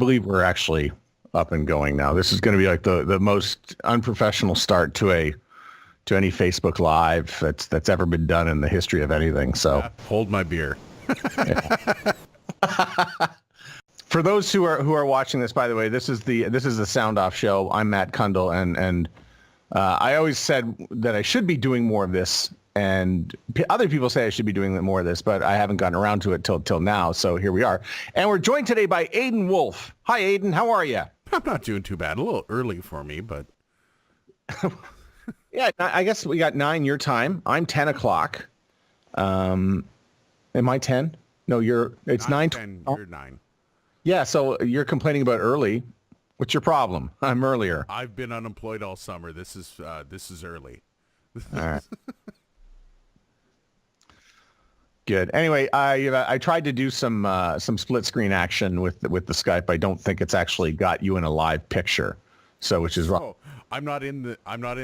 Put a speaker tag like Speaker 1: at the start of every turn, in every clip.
Speaker 1: believe we're actually up and going now. This is going to be like the most unprofessional start to any Facebook Live that's ever been done in the history of anything. So
Speaker 2: hold my beer.
Speaker 1: For those who are watching this, by the way, this is the Sound Off Show. I'm Matt Kundle, and I always said that I should be doing more of this, and other people say I should be doing more of this, but I haven't gotten around to it till now. So here we are, and we're joined today by Aiden Wolf. Hi, Aiden. How are you?
Speaker 2: I'm not doing too bad. A little early for me, but
Speaker 1: yeah, I guess we got 9 your time. I'm 10 o'clock. Am I 10? No, it's 9.
Speaker 2: 10, you're 9.
Speaker 1: Yeah, so you're complaining about early. What's your problem? I'm earlier.
Speaker 2: I've been unemployed all summer. This is early.
Speaker 1: All right. Good. Anyway, I tried to do some split screen action with the Skype. I don't think it's actually got you in a live picture, so which is wrong.
Speaker 2: Oh, I'm not in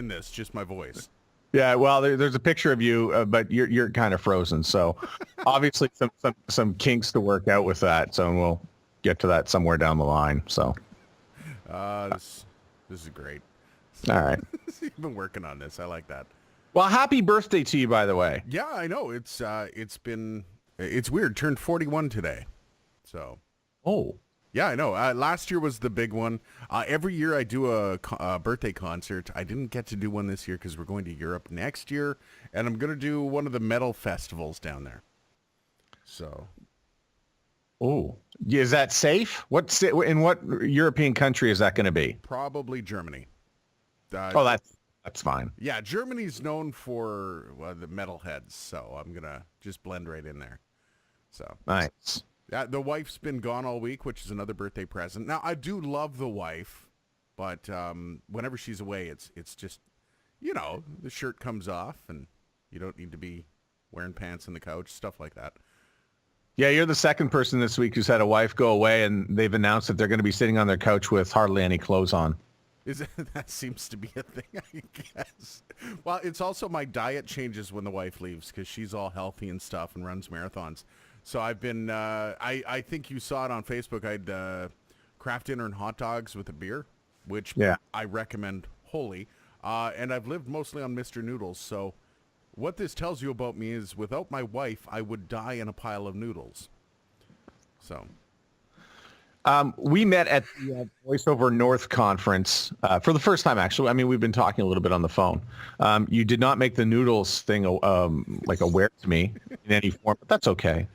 Speaker 2: this. Just my voice.
Speaker 1: Yeah, well, there's a picture of you, but you're kind of frozen. So obviously some kinks to work out with that. So we'll get to that somewhere down the line. So
Speaker 2: this is great.
Speaker 1: All right.
Speaker 2: You've been working on this. I like that.
Speaker 1: Well, happy birthday to you, by the way.
Speaker 2: Yeah, I know. It's weird. Turned 41 today. So.
Speaker 1: Oh.
Speaker 2: Yeah, I know. Last year was the big one. Every year I do a birthday concert. I didn't get to do one this year because we're going to Europe next year, and I'm going to do one of the metal festivals down there. So.
Speaker 1: Oh, is that safe? In what European country is that going to be?
Speaker 2: Probably Germany.
Speaker 1: That's fine.
Speaker 2: Yeah, Germany's known for the metalheads, so I'm gonna just blend right in there. So
Speaker 1: nice.
Speaker 2: Yeah, the wife's been gone all week, which is another birthday present. Now I do love the wife, but whenever she's away, it's just, the shirt comes off, and you don't need to be wearing pants on the couch, stuff like that.
Speaker 1: Yeah, you're the second person this week who's had a wife go away, and they've announced that they're going to be sitting on their couch with hardly any clothes on.
Speaker 2: That seems to be a thing, I guess. Well, it's also my diet changes when the wife leaves because she's all healthy and stuff and runs marathons. So I've been, I think you saw it on Facebook. I'd craft dinner and hot dogs with a beer, which I recommend wholly. And I've lived mostly on Mr. Noodles. So what this tells you about me is without my wife, I would die in a pile of noodles. So...
Speaker 1: we met at the VoiceOver North conference for the first time, actually. I mean, we've been talking a little bit on the phone. You did not make the noodles thing aware to me in any form, but that's okay.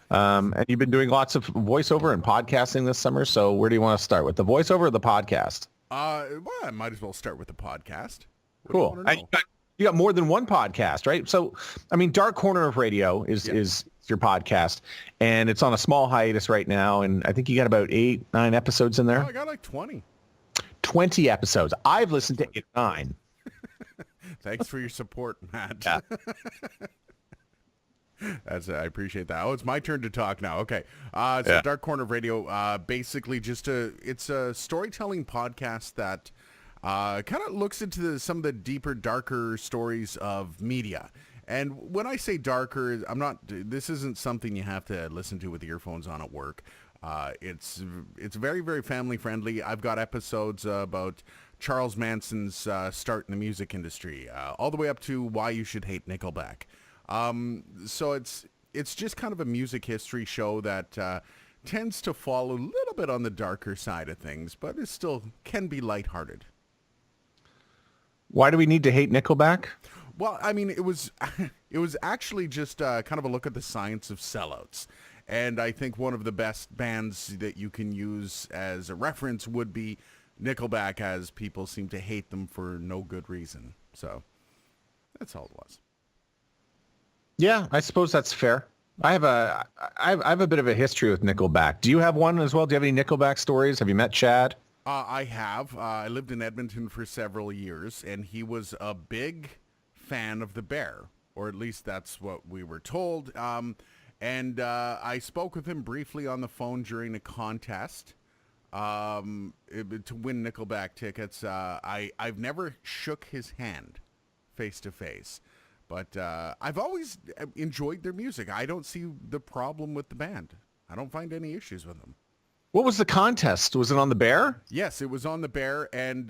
Speaker 1: And you've been doing lots of voiceover and podcasting this summer. So where do you want to start, with the voiceover or the podcast?
Speaker 2: Well, I might as well start with the podcast.
Speaker 1: Cool. You got more than one podcast, right? So, I mean, Dark Corner of Radio is your podcast, and it's on a small hiatus right now, and I think you got about 8-9 episodes in there.
Speaker 2: Oh, I got like 20.
Speaker 1: 20 episodes. I've listened to 9.
Speaker 2: Thanks for your support, Matt.
Speaker 1: Yeah.
Speaker 2: I appreciate that. Oh, it's my turn to talk now. Okay. So Dark Corner of Radio, basically it's a storytelling podcast that kind of looks into some of the deeper, darker stories of media. And when I say darker, this isn't something you have to listen to with earphones on at work. It's very, very family friendly. I've got episodes about Charles Manson's start in the music industry, all the way up to why you should hate Nickelback. So it's just kind of a music history show that tends to fall a little bit on the darker side of things, but it still can be lighthearted.
Speaker 1: Why do we need to hate Nickelback?
Speaker 2: Well, I mean, it was actually just kind of a look at the science of sellouts. And I think one of the best bands that you can use as a reference would be Nickelback, as people seem to hate them for no good reason. So that's all it was.
Speaker 1: Yeah, I suppose that's fair. I have a bit of a history with Nickelback. Do you have one as well? Do you have any Nickelback stories? Have you met Chad?
Speaker 2: I have. I lived in Edmonton for several years, and he was a big fan of the Bear, or at least that's what we were told. And I spoke with him briefly on the phone during a contest to win Nickelback tickets. I've never shook his hand face to face, but I've always enjoyed their music. I don't see the problem with the band. I don't find any issues with them.
Speaker 1: What was the contest? Was it on the Bear?
Speaker 2: Yes, it was on the Bear, and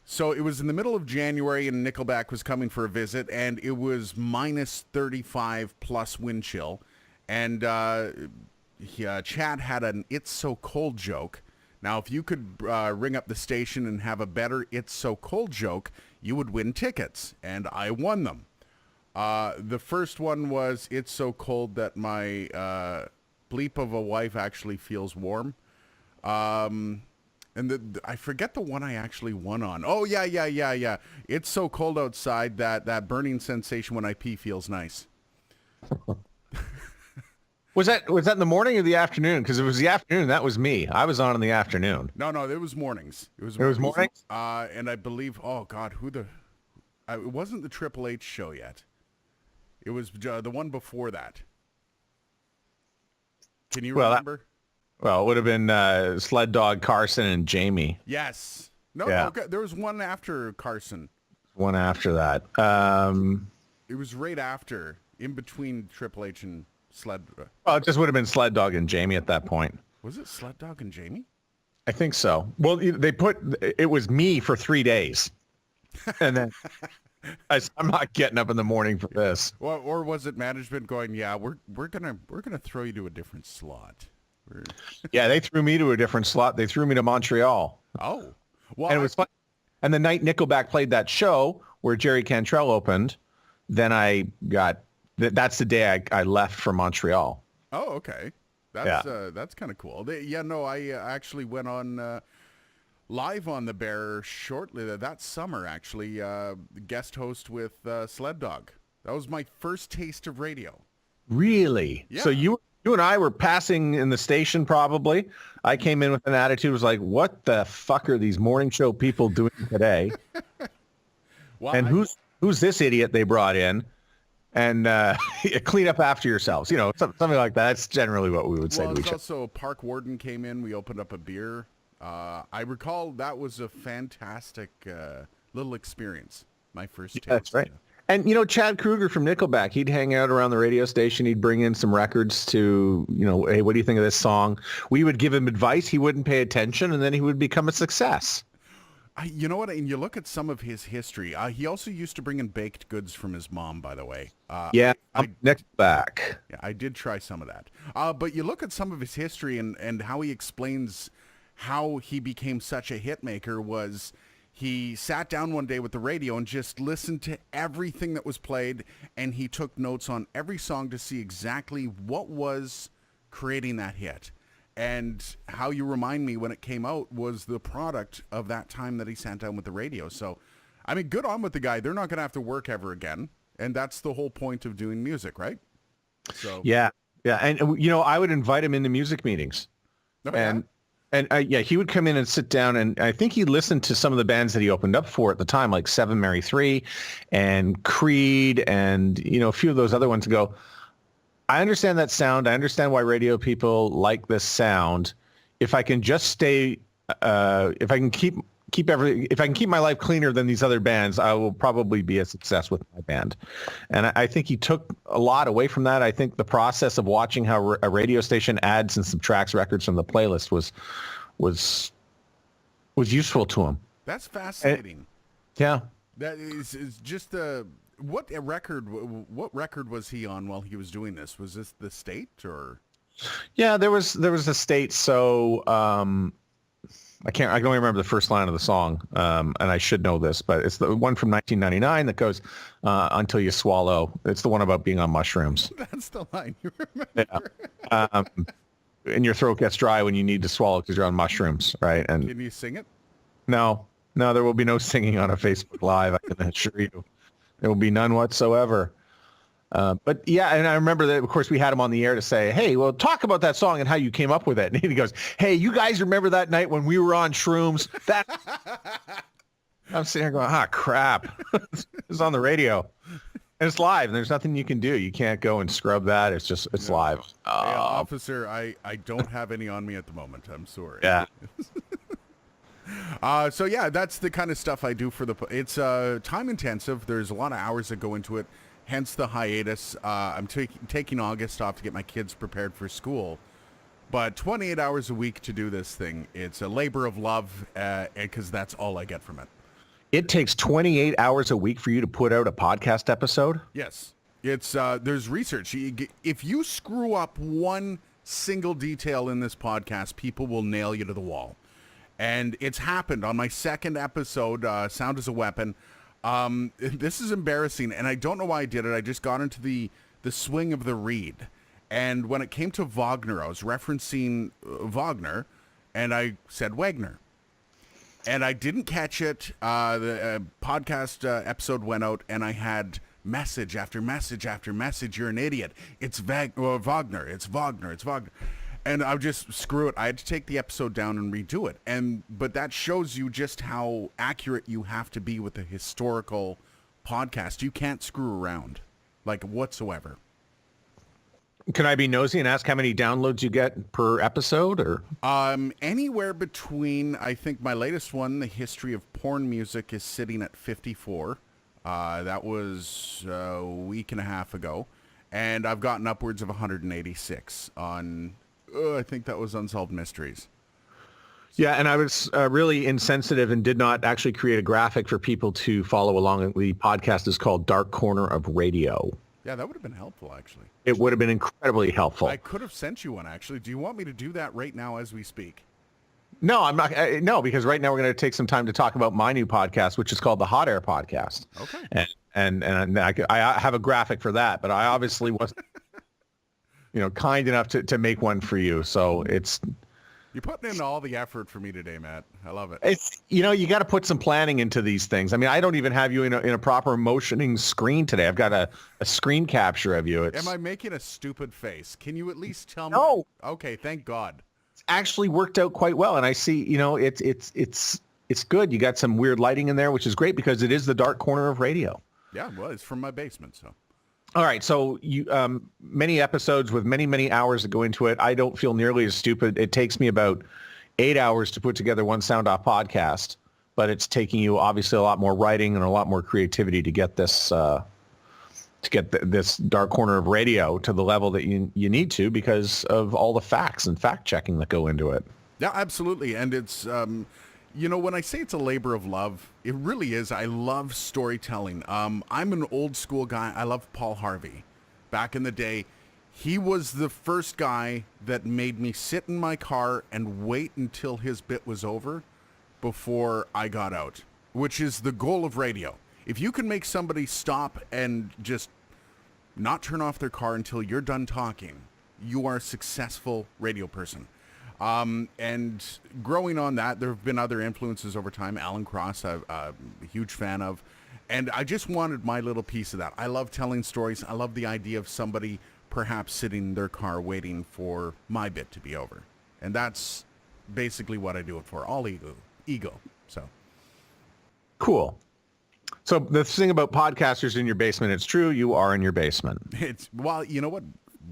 Speaker 2: so it was in the middle of January, and Nickelback was coming for a visit, and it was minus 35 plus wind chill, and Chad had an "It's So Cold" joke. Now, if you could ring up the station and have a better "It's So Cold" joke, you would win tickets, and I won them. The first one was "It's so cold that my bleep of a wife actually feels warm." And I forget the one I actually won on. Oh, yeah. "It's so cold outside that burning sensation when I pee feels nice."
Speaker 1: Was that in the morning or the afternoon? Because if it was the afternoon, that was me. I was on in the afternoon.
Speaker 2: No, it was mornings. It was
Speaker 1: mornings?
Speaker 2: And I believe, oh, God, it wasn't the Triple H show yet. It was the one before that. Can you remember?
Speaker 1: It would have been Sled Dog, Carson, and Jamie.
Speaker 2: Yes. No,
Speaker 1: Yeah.
Speaker 2: okay. There was one after Carson.
Speaker 1: One after that.
Speaker 2: It was right after, in between Triple H and Sled.
Speaker 1: Well, it just would have been Sled Dog and Jamie at that point.
Speaker 2: Was it Sled Dog and Jamie?
Speaker 1: I think so. Well, it was me for 3 days. And then I'm not getting up in the morning for this.
Speaker 2: Or was it management going, yeah, we're gonna throw you to a different slot?
Speaker 1: Yeah, they threw me to a different slot. They threw me to Montreal.
Speaker 2: Oh. Well,
Speaker 1: And it was fun. And the night Nickelback played that show where Jerry Cantrell opened, then that's the day I left for Montreal.
Speaker 2: Oh, okay. That's kind of cool. I actually went on live on the Bear shortly that summer, actually, guest host with Sled Dog. That was my first taste of radio.
Speaker 1: Really?
Speaker 2: Yeah.
Speaker 1: So you and I were passing in the station probably. I came in with an attitude, was like, what the fuck are these morning show people doing today?
Speaker 2: Well,
Speaker 1: and who's this idiot they brought in? And clean up after yourselves. Something like that. That's generally what we would say to each other.
Speaker 2: Also, Park Warden came in. We opened up a beer. I recall that was a fantastic little experience. My first taste.
Speaker 1: That's right. And, Chad Kruger from Nickelback, he'd hang out around the radio station. He'd bring in some records to, hey, what do you think of this song? We would give him advice. He wouldn't pay attention, and then he would become a success.
Speaker 2: You know what? And you look at some of his history. He also used to bring in baked goods from his mom, by the way.
Speaker 1: Nickelback.
Speaker 2: Yeah, I did try some of that. But you look at some of his history and how he explains how he became such a hit maker was he sat down one day with the radio and just listened to everything that was played, and he took notes on every song to see exactly what was creating that hit. And How You Remind Me, when it came out, was the product of that time that he sat down with the radio. So, I mean, good on with the guy. They're not going to have to work ever again. And that's the whole point of doing music, right? So
Speaker 1: Yeah. And, I would invite him into music meetings.
Speaker 2: Oh, yeah?
Speaker 1: And he would come in and sit down, and I think he listened to some of the bands that he opened up for at the time, like Seven Mary Three and Creed and, a few of those other ones, and go, I understand that sound. I understand why radio people like this sound. If I can just stay, if I can keep my life cleaner than these other bands, I will probably be a success with my band. And I think he took a lot away from that. I think the process of watching how a radio station adds and subtracts records from the playlist was useful to him.
Speaker 2: That's fascinating.
Speaker 1: Yeah.
Speaker 2: That is just what record was he on while he was doing this? Was this The State or?
Speaker 1: Yeah, there was The State. So I can only remember the first line of the song, and I should know this, but it's the one from 1999 that goes, "Until You Swallow." It's the one about being on mushrooms.
Speaker 2: That's the line you remember.
Speaker 1: Yeah. And your throat gets dry when you need to swallow because you're on mushrooms, right? And
Speaker 2: Can you sing it?
Speaker 1: no, there will be no singing on a Facebook Live. I can assure you, there will be none whatsoever. But yeah, and I remember that, of course, we had him on the air to say, hey, well, talk about that song and how you came up with it. And he goes, hey, you guys remember that night when we were on shrooms? I'm sitting here going, crap. It's on the radio. And it's live, and there's nothing you can do. You can't go and scrub that. It's live.
Speaker 2: Hey, officer, I don't have any on me at the moment. I'm sorry.
Speaker 1: Yeah.
Speaker 2: So yeah, that's the kind of stuff I do for it's time intensive. There's a lot of hours that go into it. Hence the hiatus. I'm taking August off to get my kids prepared for school. But 28 hours a week to do this thing, it's a labor of love because that's all I get from it.
Speaker 1: It takes 28 hours a week for you to put out a podcast episode?
Speaker 2: Yes. It's there's research. If you screw up one single detail in this podcast, people will nail you to the wall. And it's happened on my second episode, Sound as a Weapon. This is embarrassing, and I don't know why I did it. I just got into the swing of the read. And when it came to Wagner, I was referencing Wagner, and I said Wagner. And I didn't catch it. The podcast episode went out, and I had message after message after message. You're an idiot. It's Wagner. It's Wagner. It's Wagner. And I just, screw it. I had to take the episode down and redo it. But that shows you just how accurate you have to be with a historical podcast. You can't screw around, like, whatsoever.
Speaker 1: Can I be nosy and ask how many downloads you get per episode, or?
Speaker 2: Anywhere between, I think my latest one, The History of Porn Music, is sitting at 54. That was a week and a half ago. And I've gotten upwards of 186 on, I think that was Unsolved Mysteries.
Speaker 1: Yeah, and I was really insensitive and did not actually create a graphic for people to follow along. The podcast is called Dark Corner of Radio.
Speaker 2: Yeah, that would have been helpful, actually.
Speaker 1: It would have been incredibly helpful.
Speaker 2: I could have sent you one, actually. Do you want me to do that right now as we speak?
Speaker 1: No, I'm not. No, because right now we're going to take some time to talk about my new podcast, which is called the Hot Air Podcast.
Speaker 2: Okay.
Speaker 1: And I have a graphic for that, but I obviously wasn't, kind enough to make one for you. So it's.
Speaker 2: You're putting in all the effort for me today, Matt. I love it.
Speaker 1: It's, you got to put some planning into these things. I mean, I don't even have you in a proper motioning screen today. I've got a screen capture of you.
Speaker 2: Am I making a stupid face? Can you at least tell me?
Speaker 1: No.
Speaker 2: Okay, thank God.
Speaker 1: It's actually worked out quite well. And I see, it's good. You got some weird lighting in there, which is great because it is the dark corner of radio.
Speaker 2: Yeah, well, it's from my basement, so.
Speaker 1: All right, so you many episodes with many, many hours that go into it. I don't feel nearly as stupid. It takes me about 8 hours to put together one Sound Off podcast, but it's taking you obviously a lot more writing and a lot more creativity to get this this dark corner of radio to the level that you need to because of all the facts and fact checking that go into it.
Speaker 2: Yeah, absolutely, and it's when I say it's a labor of love, it really is. I love storytelling. I'm an old school guy. I love Paul Harvey. Back in the day, he was the first guy that made me sit in my car and wait until his bit was over before I got out, which is the goal of radio. If you can make somebody stop and just not turn off their car until you're done talking, you are a successful radio person. And growing on that, there have been other influences over time. Alan Cross, I'm a huge fan of. And I just wanted my little piece of that. I love telling stories. I love the idea of somebody perhaps sitting in their car waiting for my bit to be over. And that's basically what I do it for. All ego. So.
Speaker 1: Cool. So the thing about podcasters in your basement, it's true. You are in your basement.
Speaker 2: Well, you know what?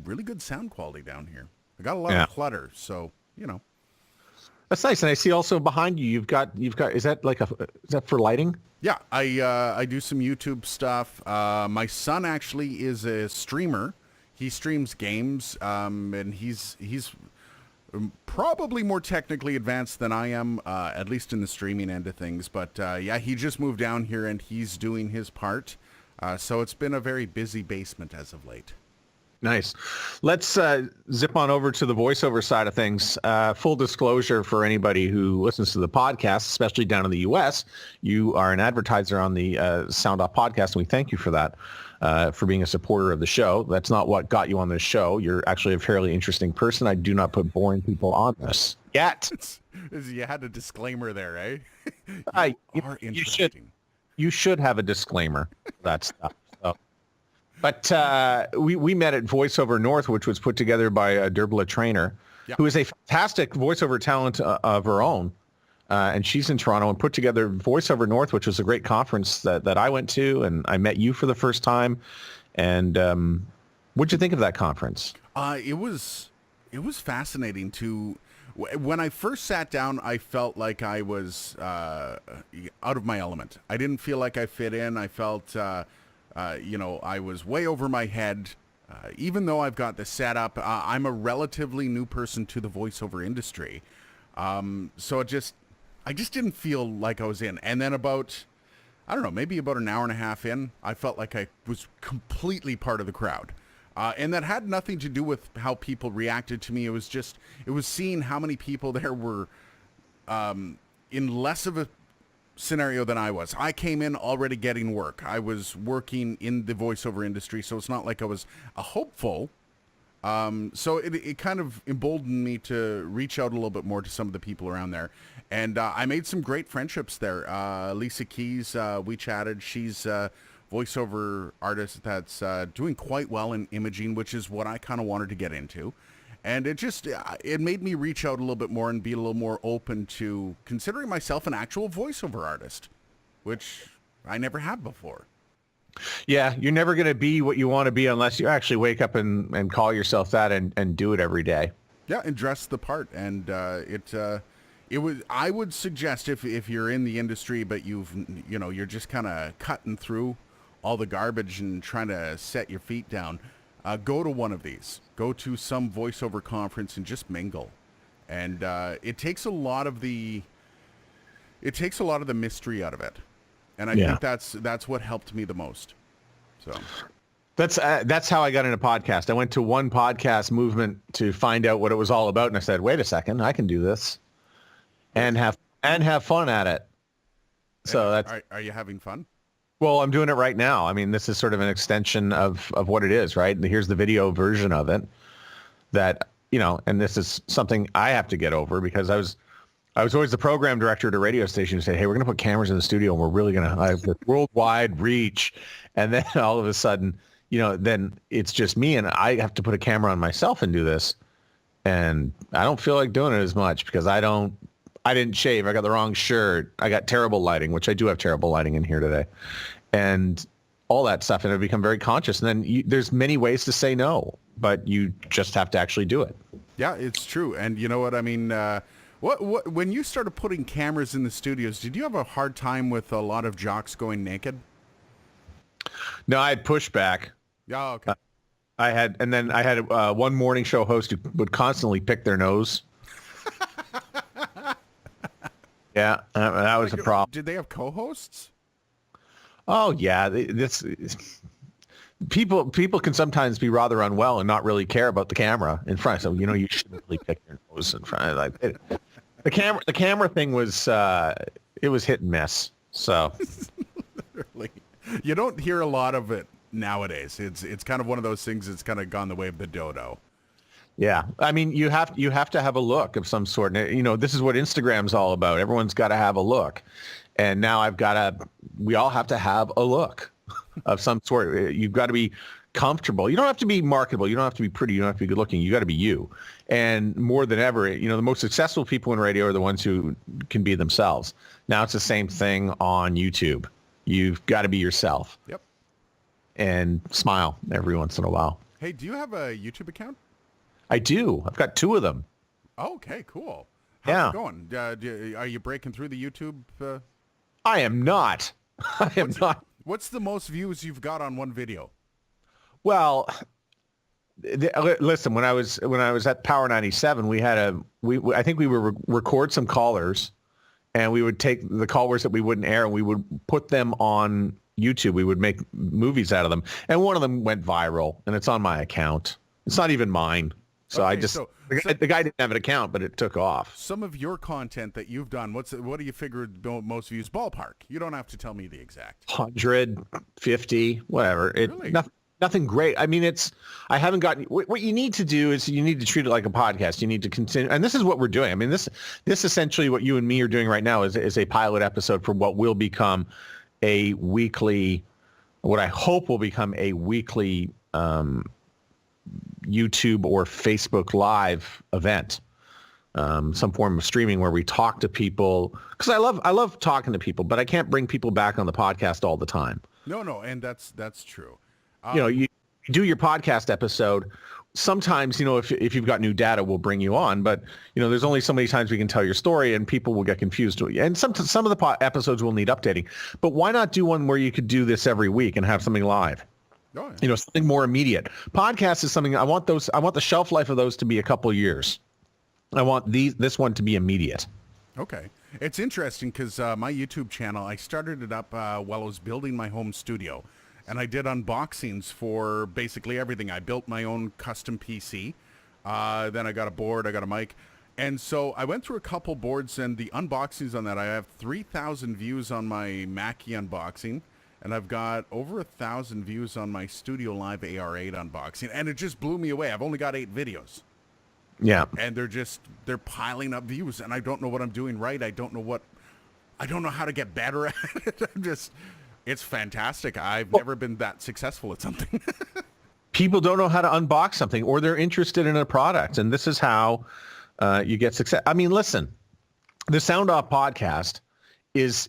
Speaker 2: Really good sound quality down here. I got a lot of clutter, so.
Speaker 1: That's nice. And I see also behind you, you've got, is that for lighting?
Speaker 2: Yeah, I do some YouTube stuff. My son actually is a streamer. He streams games, and he's probably more technically advanced than I am, at least in the streaming end of things. But yeah, he just moved down here and he's doing his part. So it's been a very busy basement as of late.
Speaker 1: Nice. Let's zip on over to the voiceover side of things. Full disclosure for anybody who listens to the podcast, especially down in the U.S., you are an advertiser on the Sound Off podcast, and we thank you for that, for being a supporter of the show. That's not what got you on this show. You're actually a fairly interesting person. I do not put boring people on this yet.
Speaker 2: You had a disclaimer there, eh?
Speaker 1: You should have a disclaimer for that stuff. But we met at VoiceOver North, which was put together by Derbla Trainer, who is a fantastic voiceover talent of her own. And she's in Toronto and put together VoiceOver North, which was a great conference that I went to. And I met you for the first time. And what'd you think of that conference?
Speaker 2: It was fascinating to... When I first sat down, I felt like I was out of my element. I didn't feel like I fit in. I felt... I was way over my head, even though I've got the setup, I'm a relatively new person to the voiceover industry. So I just didn't feel like I was in. And then I don't know, maybe about an hour and a half in, I felt like I was completely part of the crowd. And that had nothing to do with how people reacted to me. It was seeing how many people there were in less of a scenario than I was. I came in already getting work. I was working in the voiceover industry, so it's not like I was a hopeful. So it kind of emboldened me to reach out a little bit more to some of the people around there. And I made some great friendships there. Lisa Keys, we chatted. She's a voiceover artist that's doing quite well in imaging, which is what I kind of wanted to get into. And it made me reach out a little bit more and be a little more open to considering myself an actual voiceover artist, which I never have before.
Speaker 1: Yeah, you're never going to be what you want to be unless you actually wake up and call yourself that and do it every day.
Speaker 2: Yeah, and dress the part. And I would suggest if you're in the industry, but you're just kind of cutting through all the garbage and trying to set your feet down, go to one of these. Go to some voiceover conference and just mingle. And it takes a lot of the mystery out of it. And I think that's what helped me the most. So
Speaker 1: that's how I got into podcast. I went to one podcast movement to find out what it was all about, and I said, "Wait a second, I can do this, and have fun at it." So
Speaker 2: are you having fun?
Speaker 1: Well, I'm doing it right now. I mean, this is sort of an extension of what it is, right? Here's the video version of it. That and this is something I have to get over because I was always the program director at a radio station who said, "Hey, we're going to put cameras in the studio and we're really going to have this worldwide reach." And then all of a sudden, then it's just me and I have to put a camera on myself and do this. And I don't feel like doing it as much because I didn't shave. I got the wrong shirt. I got terrible lighting, which I do have terrible lighting in here today. And all that stuff. And I've become very conscious. And then there's many ways to say no, but you just have to actually do it.
Speaker 2: Yeah, it's true. And you know what I mean? What when you started putting cameras in the studios, did you have a hard time with a lot of jocks going naked?
Speaker 1: No, I had pushback.
Speaker 2: Yeah, okay.
Speaker 1: I had one morning show host who would constantly pick their nose. Yeah, that was a problem.
Speaker 2: Did they have co-hosts?
Speaker 1: Oh yeah, people can sometimes be rather unwell and not really care about the camera in front. So you shouldn't really pick your nose in front. Like the camera thing was it was hit and miss. So
Speaker 2: really, you don't hear a lot of it nowadays. It's kind of one of those things that's kind of gone the way of the dodo.
Speaker 1: Yeah, I mean you have to have a look of some sort. This is what Instagram's all about. Everyone's got to have a look, and now we all have to have a look of some sort. You've got to be comfortable. You don't have to be marketable. You don't have to be pretty. You don't have to be good looking. You got to be you. And more than ever, the most successful people in radio are the ones who can be themselves. Now it's the same thing on YouTube. You've got to be yourself.
Speaker 2: Yep. And
Speaker 1: smile every once in a while.
Speaker 2: Hey, do you have a YouTube account?
Speaker 1: I do. I've got 2 of them.
Speaker 2: Okay, cool. How's it going? Are you breaking through the YouTube?
Speaker 1: I am not. I am not.
Speaker 2: What's the most views you've got on one video?
Speaker 1: Well, listen. When I was at Power 97, I think we would record some callers, and we would take the callers that we wouldn't air, and we would put them on YouTube. We would make movies out of them, and one of them went viral, and it's on my account. It's not even mine. So
Speaker 2: okay,
Speaker 1: the guy didn't have an account, but it took off.
Speaker 2: Some of your content that you've done, what do you figure most views? Ballpark. You don't have to tell me the exact.
Speaker 1: 150, whatever.
Speaker 2: Really?
Speaker 1: Nothing great. I mean, I haven't gotten, what you need to do is you need to treat it like a podcast. You need to continue. And this is what we're doing. I mean, this essentially what you and me are doing right now is a pilot episode for what will become what I hope will become a weekly, YouTube or Facebook Live event, some form of streaming where we talk to people. Because I love talking to people, but I can't bring people back on the podcast all the time.
Speaker 2: No, and that's true.
Speaker 1: You do your podcast episode. Sometimes, if you've got new data, we'll bring you on. But there's only so many times we can tell your story, and people will get confused. And some of the episodes will need updating. But why not do one where you could do this every week and have something live?
Speaker 2: Oh, yeah.
Speaker 1: You know, something more immediate. Podcast is something I want the shelf life of those to be a couple years. I want this one to be immediate.
Speaker 2: Okay. It's interesting because my YouTube channel, I started it up while I was building my home studio. And I did unboxings for basically everything. I built my own custom PC. Then I got a board, I got a mic. And so I went through a couple boards, and the unboxings on that, I have 3,000 views on my Mackie unboxing. And I've got over 1,000 views on my Studio Live AR8 unboxing. And it just blew me away. I've only got 8 videos.
Speaker 1: Yeah.
Speaker 2: And they're piling up views, and I don't know what I'm doing right. I don't know how to get better at it. It's fantastic. I've never been that successful at something.
Speaker 1: People don't know how to unbox something, or they're interested in a product, and this is how you get success. I mean, listen, the Sound Off podcast is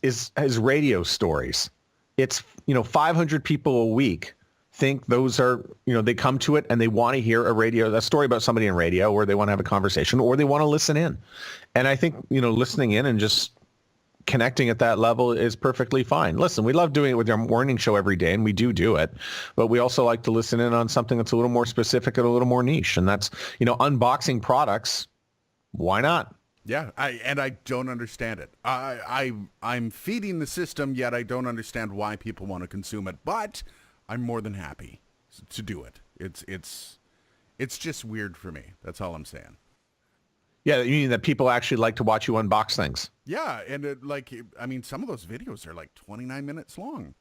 Speaker 1: radio stories. It's 500 people a week think those are, they come to it and they want to hear a story about somebody in radio, or they want to have a conversation, or they want to listen in. And I think, listening in and just connecting at that level is perfectly fine. Listen, we love doing it with our morning show every day, and we do it, but we also like to listen in on something that's a little more specific and a little more niche. And that's, unboxing products. Why not?
Speaker 2: Yeah, I don't understand it. I'm feeding the system, yet I don't understand why people want to consume it. But I'm more than happy to do it. It's just weird for me. That's all I'm saying.
Speaker 1: Yeah, you mean that people actually like to watch you unbox things?
Speaker 2: Yeah, and some of those videos are like 29 minutes long.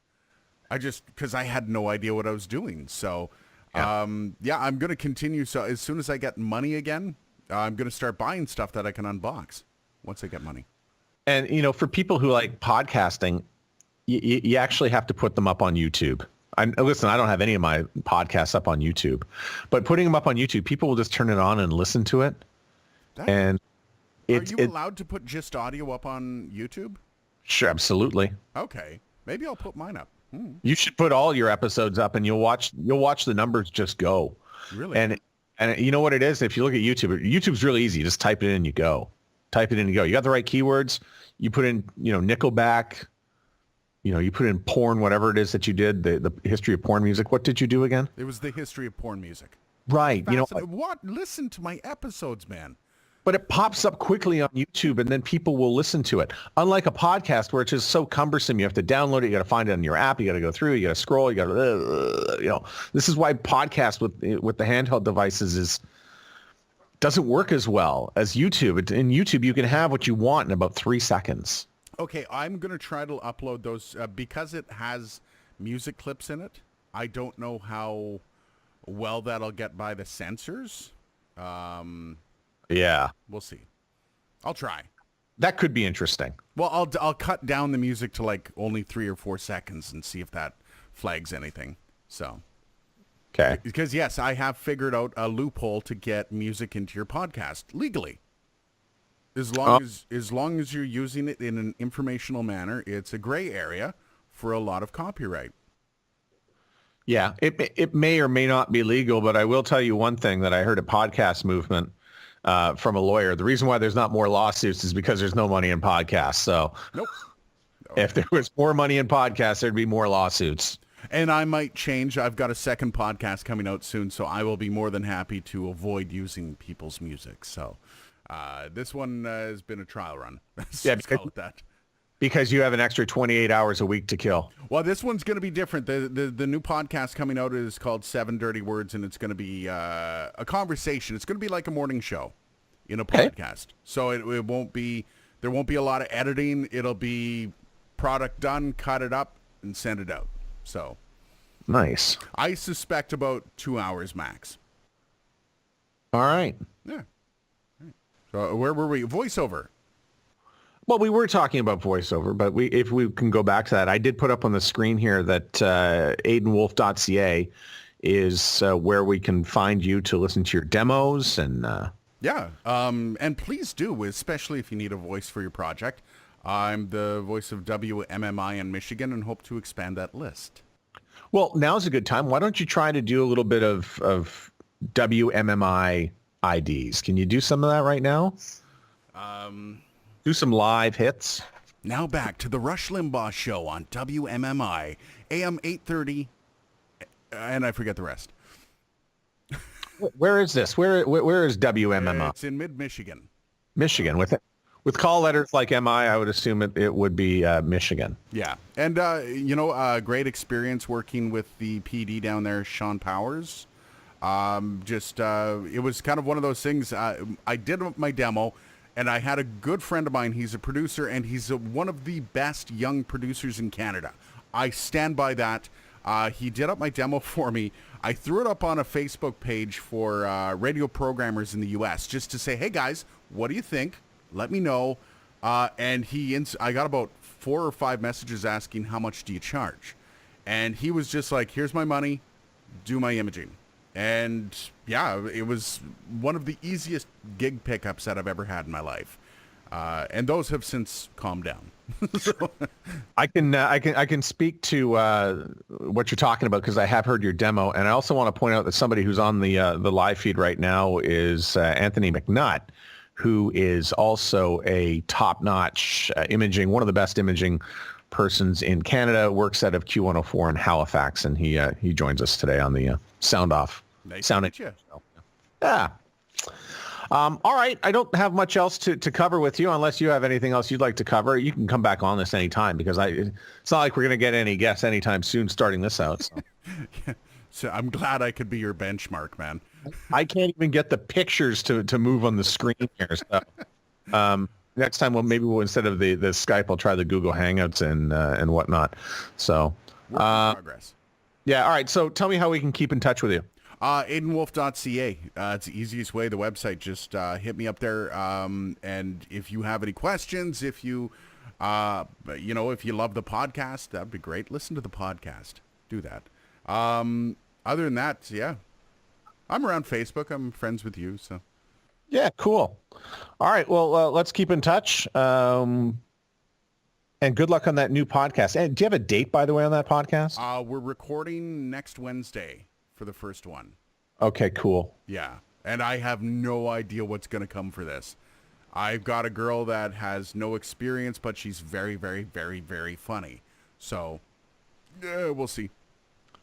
Speaker 2: Because I had no idea what I was doing. So, yeah, I'm going to continue. So as soon as I get money again, I'm going to start buying stuff that I can unbox once I get money.
Speaker 1: And, for people who like podcasting, you actually have to put them up on YouTube. Listen, I don't have any of my podcasts up on YouTube, but putting them up on YouTube, people will just turn it on and listen to it. And
Speaker 2: are you allowed to put just audio up on YouTube?
Speaker 1: Sure, absolutely.
Speaker 2: Okay, maybe I'll put mine up.
Speaker 1: You should put all your episodes up, and you'll watch the numbers just go.
Speaker 2: Really?
Speaker 1: And you know what it is? If you look at YouTube, YouTube's really easy. You just type it in and you go. Type it in and you go. You got the right keywords. You put in, Nickelback. You put in porn, whatever it is that you did, the history of porn music. What did you do again?
Speaker 2: It was the history of porn music.
Speaker 1: Right.
Speaker 2: What? Listen to my episodes, man.
Speaker 1: But it pops up quickly on YouTube, and then people will listen to it. Unlike a podcast where it's just so cumbersome, you have to download it, you got to find it on your app, you got to go through, you got to scroll, you got to, This is why podcast with the handheld devices doesn't work as well as YouTube. In YouTube, you can have what you want in about 3 seconds.
Speaker 2: Okay, I'm going to try to upload those because it has music clips in it. I don't know how well that'll get by the censors.
Speaker 1: Yeah.
Speaker 2: We'll see. I'll try.
Speaker 1: That could be interesting.
Speaker 2: Well, I'll cut down the music to like only 3 or 4 seconds and see if that flags anything. So.
Speaker 1: Okay.
Speaker 2: Because yes, I have figured out a loophole to get music into your podcast legally. As long as you're using it in an informational manner, it's a gray area for a lot of copyright.
Speaker 1: Yeah, it may or may not be legal, but I will tell you one thing that I heard at Podcast Movement from a lawyer. The reason why there's not more lawsuits is because there's no money in podcasts. So
Speaker 2: nope.
Speaker 1: If there was more money in podcasts, there'd be more lawsuits.
Speaker 2: And I might change. I've got a second podcast coming out soon, so I will be more than happy to avoid using people's music. So this one has been a trial run. Let's call it that.
Speaker 1: Because you have an extra 28 hours a week to kill.
Speaker 2: Well, this one's going to be different. The new podcast coming out is called 7 Dirty Words, and it's going to be a conversation. It's going to be like a morning show in a podcast. So it won't be, there won't be a lot of editing. It'll be product done, cut it up, and send it out. So
Speaker 1: nice.
Speaker 2: I suspect about 2 hours max.
Speaker 1: All right.
Speaker 2: Yeah. So where were we? Voiceover.
Speaker 1: Well, we were talking about voiceover, but if we can go back to that, I did put up on the screen here that aidenwolf.ca is where we can find you to listen to your demos and
Speaker 2: and please do, especially if you need a voice for your project. I'm the voice of WMMI in Michigan and hope to expand that list.
Speaker 1: Well, now's a good time. Why don't you try to do a little bit of WMMI IDs? Can you do some of that right now? Do some live hits.
Speaker 2: Now back to the Rush Limbaugh Show on WMMI, AM 830, and I forget the rest.
Speaker 1: Where is this? Where is WMMI?
Speaker 2: It's in mid-Michigan.
Speaker 1: Michigan. With call letters like MI, I would assume it would be Michigan.
Speaker 2: Yeah. And, great experience working with the PD down there, Sean Powers. It was kind of one of those things. I did my demo, and I had a good friend of mine. He's a producer, and he's one of the best young producers in Canada. I stand by that. He did up my demo for me. I threw it up on a Facebook page for radio programmers in the U.S. just to say, hey, guys, what do you think? Let me know. And I got about 4 or 5 messages asking, how much do you charge? And he was just like, here's my money. Do my imaging. And yeah, it was one of the easiest gig pickups that I've ever had in my life. And those have since calmed down. So.
Speaker 1: I can speak to what you're talking about because I have heard your demo, and I also want to point out that somebody who's on the live feed right now is Anthony McNutt, who is also a top-notch imaging, one of the best imaging persons in Canada. Works out of Q104 in Halifax, and he joins us today on the Sound Off.
Speaker 2: Nice
Speaker 1: Sound
Speaker 2: to meet you.
Speaker 1: Yeah. All right. I don't have much else to cover with you unless you have anything else you'd like to cover. You can come back on this anytime because it's not like we're going to get any guests anytime soon starting this out. So.
Speaker 2: Yeah. So I'm glad I could be your benchmark, man.
Speaker 1: I can't even get the pictures to move on the screen here. So next time, we'll instead of the Skype, I'll try the Google Hangouts and whatnot. So
Speaker 2: Work in progress.
Speaker 1: Yeah. All right. So tell me how we can keep in touch with you.
Speaker 2: AidenWolf.ca. It's the easiest way. The website. Just hit me up there. And if you have any questions, if you if you love the podcast, that'd be great. Listen to the podcast. Do that. Other than that, yeah, I'm around Facebook. I'm friends with you. So.
Speaker 1: Yeah. Cool. All right. Well, let's keep in touch. And good luck on that new podcast. And do you have a date, by the way, on that podcast?
Speaker 2: We're recording next Wednesday for the first one.
Speaker 1: Okay, cool.
Speaker 2: Yeah. And I have no idea what's going to come for this. I've got a girl that has no experience, but she's very, very, very, very funny. So, we'll see.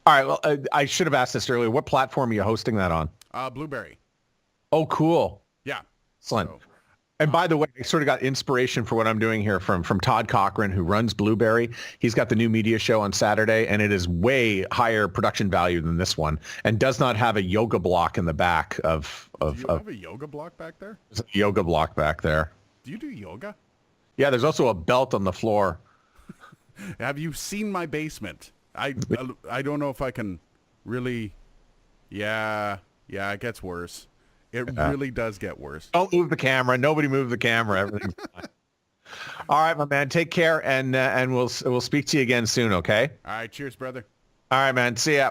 Speaker 1: All right. Well, I should have asked this earlier. What platform are you hosting that on?
Speaker 2: Blueberry.
Speaker 1: Oh, cool.
Speaker 2: Yeah.
Speaker 1: Excellent.
Speaker 2: So,
Speaker 1: and by the way, I sort of got inspiration for what I'm doing here from Todd Cochran, who runs Blueberry. He's got the new media show on Saturday, and it is way higher production value than this one, and does not have a yoga block in the back of.
Speaker 2: Do you have a yoga block back there?
Speaker 1: There's a yoga block back there.
Speaker 2: Do you do yoga?
Speaker 1: Yeah, there's also a belt on the floor.
Speaker 2: Have you seen my basement? I don't know if I can really. Yeah, it gets worse. It really does get worse.
Speaker 1: Don't move the camera. Nobody move the camera. Everything's fine. All right, my man. Take care, and we'll speak to you again soon. Okay.
Speaker 2: All right. Cheers, brother.
Speaker 1: All right, man. See ya.